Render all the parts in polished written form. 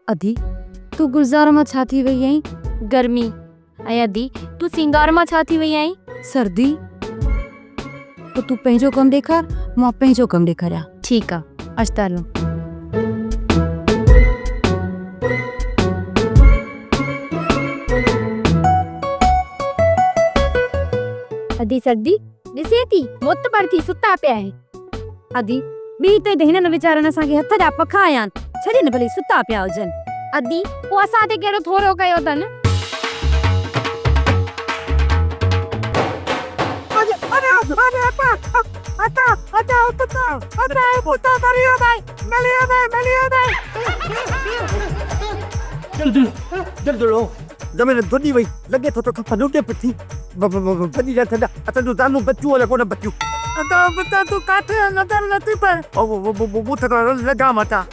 अधी तू गुलजार में छा थी वई आई? गर्मी। ऐं अदी तू सिंगार मां छा थी वई आई? सर्दी। तो तू पंहिंजो कम ॾेखार, मां पंहिंजो कम ॾेखारियां। ठीक आ, अच तालो। अदी सर्दी ॾिसे थी मुत पर थी सुता पिया है। अधी बी ते हिननि वीचारनि असांखे हथ जा पखा आया छॾे न भले सुता पिया हुजनि। अदी पोइ असां ते कहिड़ो थोरो कयो अथनि? ज़मीन धुनी वई लॻे थो त फनुटे पथी भॼी जा थॾा असांजो दानू बच्चू अलाए कोन बच्चू बता तू काथे नज़र नथी पर वो लॻा मता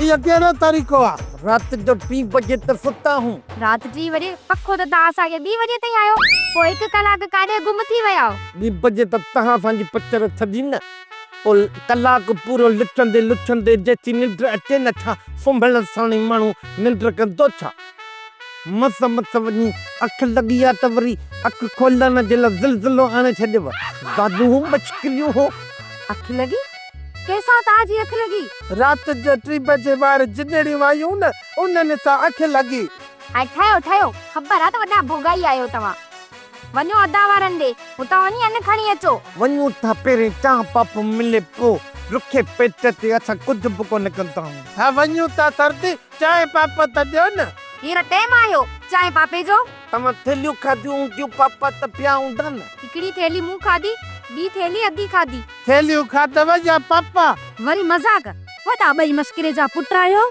ये 11 तारीख़ आ रात जो 3 बजे त सुता हूं। रात 3 बजे पखो त तव्हां असांखे 2 बजे ताईं आयो, पोइ 1 कलाक काॾे गुम थी विया? 2 बजे त तव्हां असांजी पचर थदी न, पोइ कलाक पूरो लुचंदे जेसी निंड अचे नथा सुम्हल साणी माण्हू निंड कंदो छा? मस वञी अख लॻी आहे त वरी अख खोलण जे लाइ ज़िलज़िलो आणे छॾियव। दादू मुश्किलियूं हो। अख लॻी? कैसा ताजी अख लॻी? रात जो 3 बजे ॿार जिनेड़ियूं आयूं न उन्हनि सां अख लॻी। ऐं ठहियो ख़बर आहे त वॾा भोगाई आयो तव्हां। वञो अदा वारनि ॾे, हुतां वञी अन खणी अचो। वञूं था पहिरें चाह पाप मिले पोइ रुखे पेट ते असां कुझु बि कोन कंदा आहियूं। हा वञूं था सर्दी चांहि पाप त ॾियो न। हींअर टाइम आयो चांहि पापे जो? तव्हां थेलियूं खाधियूं हूंदियूं पापा त पिया हूंदा न। हिकिड़ी थैली मूं खाधी, ॿी थैली अदी खाधी। थेलियूं खाधव या पापा? वरी मज़ाक वॾा ॿई मश्किरे जा पुट आहियो।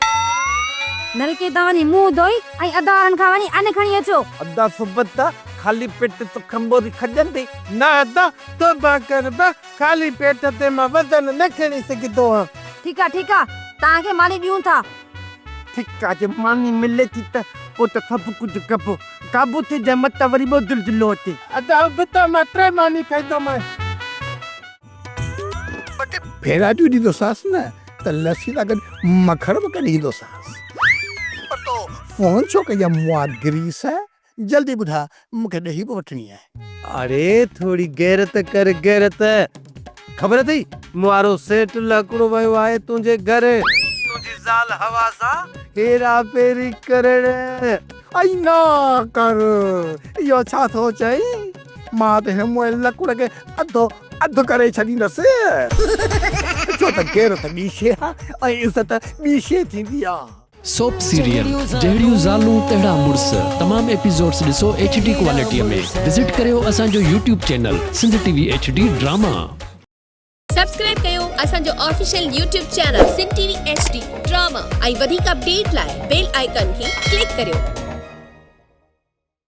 नलके तां वञी मुंहुं धोई ऐं अदारनि खां वञी अन खणी अचो। अदा सुबत खाली पेट तो खंबोरी खजंदी न अदा तो बाकर बा खाली पेट ते मां वजन न खणी सघंदो आहियां। ठीक आ तव्हांखे मानी ॾियूं था। ठीक आहे जे मानी मिले थी त पोइ त सभु कुझु कबो काबू थी जे मत वरी ॿियो दिलजिलो अचे। अदा बत मां 3 मानी खाईंदो मां फेरा जो ॾींदोसांसि न त लस्सी सां गॾु मखण बि करे ॾींदोसांसि। पर तो फोन छो कई आहे मूं ग्रीस जल्दी ॿुधा मूंखे ॾही बि वठणी आहे। अरे थोड़ी गैरत कर गैरत। ख़बर अथई मुआरो सेठ लकड़ो वियो आहे तुंहिंजे घर तुंहिंजी ज़ाल हवा सां हेरा फेरी करण। आई ना कर इहो छा थो चई? मां त हिन मुंहिंजे लकड़ खे अधु करे छॾींदसि छो त गैरत ॿी शइ आहे ऐं इज़त ॿी शइ थींदी आहे। सोप सीरियल जहिड़ियूं ज़ालूं तहिड़ा मुड़स तमाम एपिसोड्स ॾिसो HD क्वालिटीअ में। विज़िट करियो असांजो YouTube channel Sindh TV HD drama. Subscribe कयो असांजो official YouTube channel Sindh TV HD drama ऐं वधीक अपडेट लाइ बेल आइकन खे क्लिक करियो।